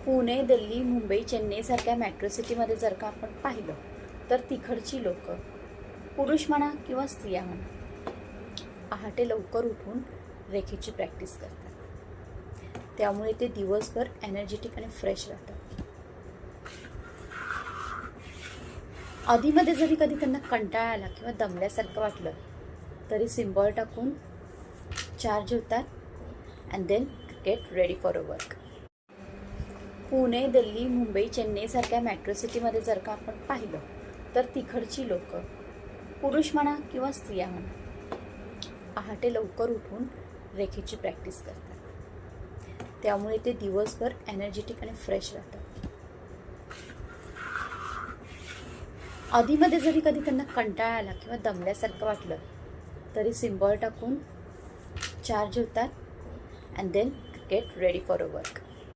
पुणे, दिल्ली, मुंबई, चेन्नईसारख्या मेट्रो सिटीमध्ये जर का आपण पाहिलं तर तिकडची लोक, पुरुष म्हणा किंवा स्त्रिया म्हणा, पहाटे लवकर उठून रेखेची प्रॅक्टिस करतात. त्यामुळे ते दिवसभर एनर्जेटिक आणि फ्रेश राहतात. आधीमध्ये जरी कधी त्यांना कंटाळा आला किंवा दमल्यासारखं वाटलं तरी सिम्बॉल टाकून चार्ज होतात and then get ready for a work. Pune, Delhi, Mumbai, चेन्नईसारख्या मेट्रो सिटीमध्ये जर का आपण पाहिलं तर तिकडची लोक, पुरुष म्हणा किंवा स्त्रिया म्हणा, पहाटे लवकर उठून रेखेची प्रॅक्टिस करतात. त्यामुळे ते दिवसभर एनर्जेटिक आणि फ्रेश राहतात. आधीमध्ये जरी कधी त्यांना कंटाळा आला किंवा दमल्यासारखं वाटलं तरी सिम्बॉल टाकून चार्ज होतात and then get ready for a work.